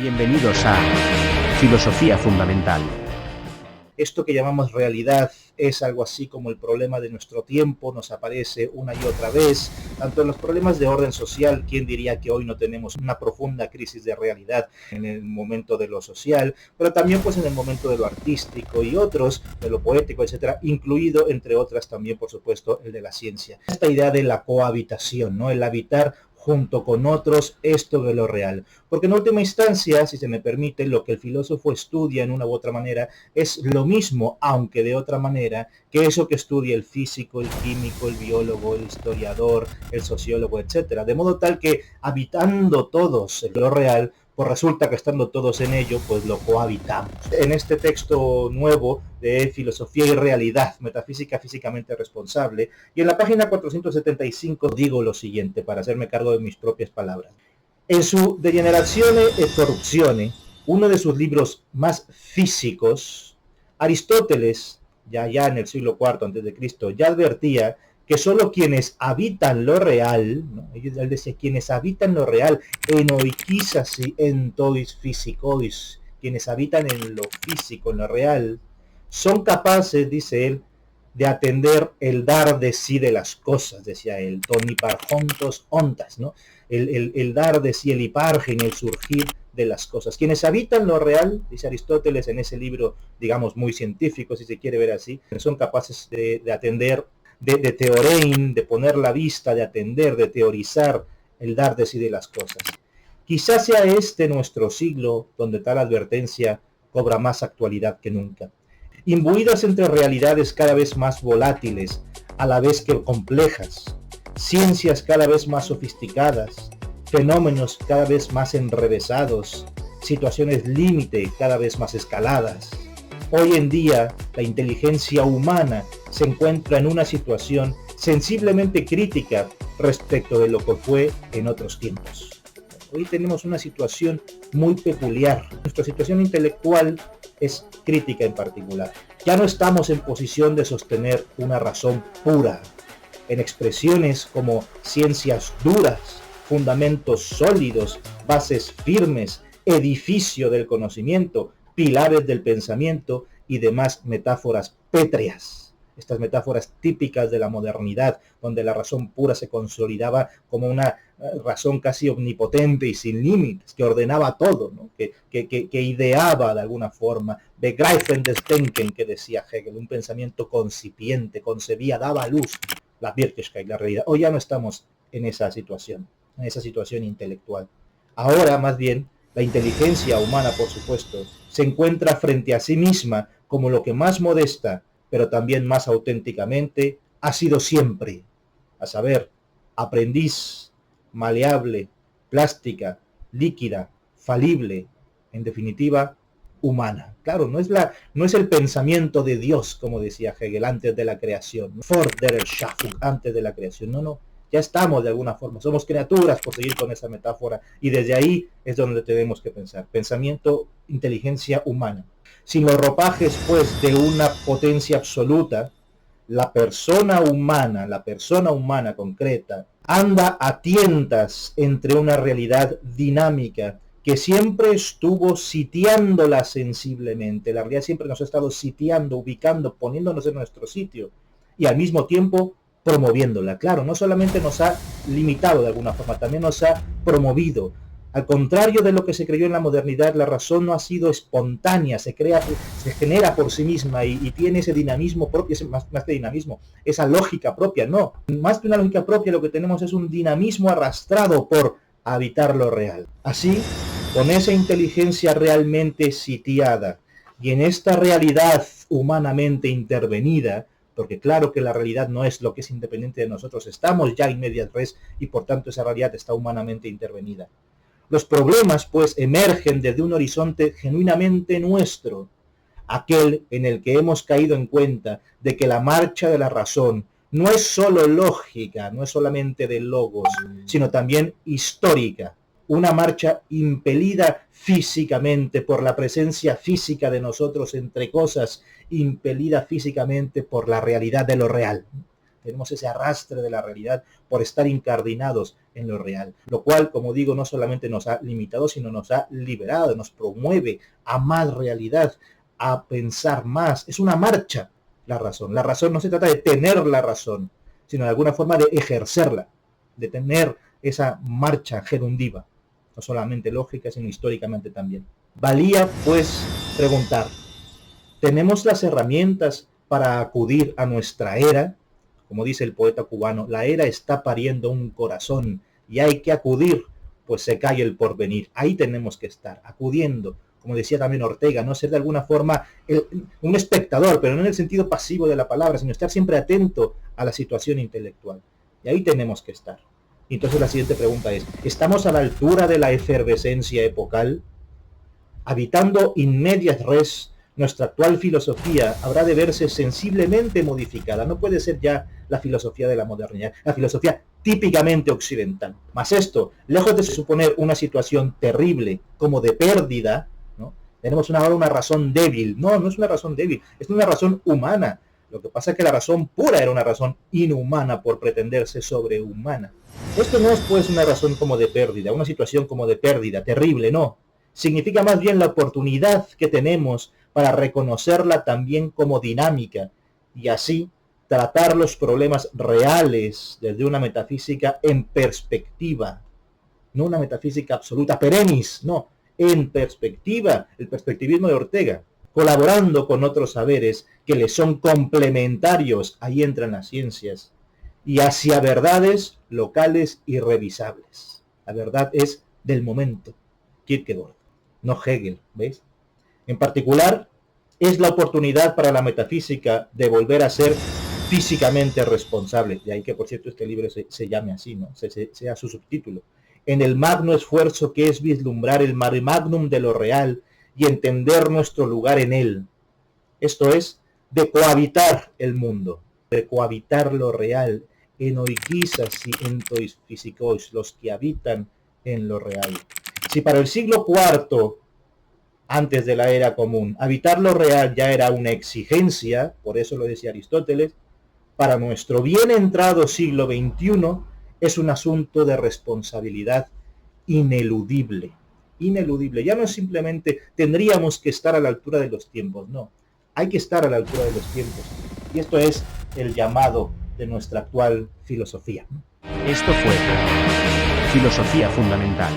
Bienvenidos a Filosofía Fundamental. Esto que llamamos realidad es algo así como el problema de nuestro tiempo, nos aparece una y otra vez, tanto en los problemas de orden social. ¿Quién diría que hoy no tenemos una profunda crisis de realidad en el momento de lo social, pero también pues en el momento de lo artístico y otros, de lo poético, etcétera, incluido entre otras también por supuesto el de la ciencia? Esta idea de la cohabitación, ¿no? El habitar junto con otros esto de lo real. Porque en última instancia, si se me permite, lo que el filósofo estudia en una u otra manera es lo mismo, aunque de otra manera, que eso que estudia el físico, el químico, el biólogo, el historiador, el sociólogo, etcétera. De modo tal que habitando todos en lo real, pues resulta que estando todos en ello, pues lo cohabitamos. En este texto nuevo de Filosofía y Realidad, Metafísica Físicamente Responsable, y en la página 475 digo lo siguiente, para hacerme cargo de mis propias palabras. En su Degenerazione e Corruzione, uno de sus libros más físicos, Aristóteles, ya en el siglo IV a.C., ya advertía que solo quienes habitan lo real, ¿no? Él decía, quienes habitan lo real, enoikisasi entois physikois, quienes habitan en lo físico, en lo real, son capaces, dice él, de atender el dar de sí de las cosas, decía él, ton hiparjontos ontas, ¿no? El dar de sí, el hipargen, el surgir de las cosas. Quienes habitan lo real, dice Aristóteles en ese libro, digamos, muy científico, si se quiere ver así, son capaces de atender, de teorein, de poner la vista, de atender, de teorizar el dar de sí de las cosas. Quizás sea este nuestro siglo donde tal advertencia cobra más actualidad que nunca. Imbuidas entre realidades cada vez más volátiles, a la vez que complejas, ciencias cada vez más sofisticadas, fenómenos cada vez más enrevesados, situaciones límite cada vez más escaladas. Hoy en día, la inteligencia humana se encuentra en una situación sensiblemente crítica respecto de lo que fue en otros tiempos. Hoy tenemos una situación muy peculiar. Nuestra situación intelectual es crítica en particular. Ya no estamos en posición de sostener una razón pura. En expresiones como ciencias duras, fundamentos sólidos, bases firmes, edificio del conocimiento, pilares del pensamiento y demás metáforas pétreas. Estas metáforas típicas de la modernidad, donde la razón pura se consolidaba como una razón casi omnipotente y sin límites, que ordenaba todo, ¿no? que ideaba de alguna forma, begreifen des Denken, que decía Hegel, un pensamiento concipiente, concebía, daba luz, la Wirklichkeit, la realidad. Hoy ya no estamos en esa situación intelectual. Ahora, más bien, la inteligencia humana, por supuesto, se encuentra frente a sí misma como lo que más modesta, pero también más auténticamente ha sido siempre, a saber, aprendiz, maleable, plástica, líquida, falible, en definitiva, humana. Claro, no es el pensamiento de Dios, como decía Hegel, antes de la creación, vor der Erschaffung, antes de la creación, no. Ya estamos de alguna forma, somos criaturas, por seguir con esa metáfora, y desde ahí es donde tenemos que pensar. Pensamiento, inteligencia humana. Sin los ropajes, pues, de una potencia absoluta, la persona humana concreta, anda a tientas entre una realidad dinámica que siempre estuvo sitiándola sensiblemente. La realidad siempre nos ha estado sitiando, ubicando, poniéndonos en nuestro sitio, y al mismo tiempo promoviéndola. Claro, no solamente nos ha limitado de alguna forma, también nos ha promovido. Al contrario de lo que se creyó en la modernidad, la razón no ha sido espontánea, se genera por sí misma y tiene ese dinamismo propio, más que dinamismo, esa lógica propia. No, más que una lógica propia, lo que tenemos es un dinamismo arrastrado por habitar lo real. Así, con esa inteligencia realmente sitiada y en esta realidad humanamente intervenida, porque claro que la realidad no es lo que es independiente de nosotros, estamos ya in medias res y por tanto esa realidad está humanamente intervenida. Los problemas, pues, emergen desde un horizonte genuinamente nuestro, aquel en el que hemos caído en cuenta de que la marcha de la razón no es solo lógica, no es solamente de logos, sino también histórica, una marcha impelida físicamente por la presencia física de nosotros entre cosas, impelida físicamente por la realidad de lo real. tenemos ese arrastre de la realidad por estar incardinados en lo real, lo cual, como digo, no solamente nos ha limitado, sino nos ha liberado, nos promueve a más realidad, a pensar más. Es una marcha la razón. La razón no se trata de tener la razón, sino de alguna forma de ejercerla, de tener esa marcha gerundiva, no solamente lógica, sino históricamente también. Valía, pues, preguntar, ¿tenemos las herramientas para acudir a nuestra era? Como dice el poeta cubano, la era está pariendo un corazón y hay que acudir, pues se cae el porvenir. Ahí tenemos que estar, acudiendo, como decía también Ortega, no ser de alguna forma un espectador, pero no en el sentido pasivo de la palabra, sino estar siempre atento a la situación intelectual. Y ahí tenemos que estar. Y entonces la siguiente pregunta es, ¿estamos a la altura de la efervescencia epocal? Habitando in medias res, nuestra actual filosofía habrá de verse sensiblemente modificada. No puede ser ya la filosofía de la modernidad, la filosofía típicamente occidental. Mas esto, lejos de suponer una situación terrible como de pérdida, ¿no? Tenemos ahora una razón débil. No, no es una razón débil, es una razón humana. Lo que pasa es que la razón pura era una razón inhumana por pretenderse sobrehumana. Esto no es pues una razón como de pérdida, una situación como de pérdida, terrible, no. Significa más bien la oportunidad que tenemos para reconocerla también como dinámica y así tratar los problemas reales desde una metafísica en perspectiva, no una metafísica absoluta, perennis, no, en perspectiva, el perspectivismo de Ortega, colaborando con otros saberes que le son complementarios, ahí entran las ciencias, y hacia verdades locales y revisables. La verdad es del momento, Kierkegaard, no Hegel, ¿veis? En particular, es la oportunidad para la metafísica de volver a ser físicamente responsable. De ahí que, por cierto, este libro se llame así, ¿no? Sea su subtítulo. En el magno esfuerzo que es vislumbrar el mare magnum de lo real y entender nuestro lugar en él. Esto es, de cohabitar el mundo, de cohabitar lo real, enoikisas y entois físicos, los que habitan en lo real. Si para el siglo IV, antes de la era común, habitar lo real ya era una exigencia, por eso lo decía Aristóteles, para nuestro bien entrado siglo XXI es un asunto de responsabilidad ineludible. Ineludible. Ya no es simplemente tendríamos que estar a la altura de los tiempos, no. Hay que estar a la altura de los tiempos. Y esto es el llamado de nuestra actual filosofía. Esto fue Filosofía Fundamental.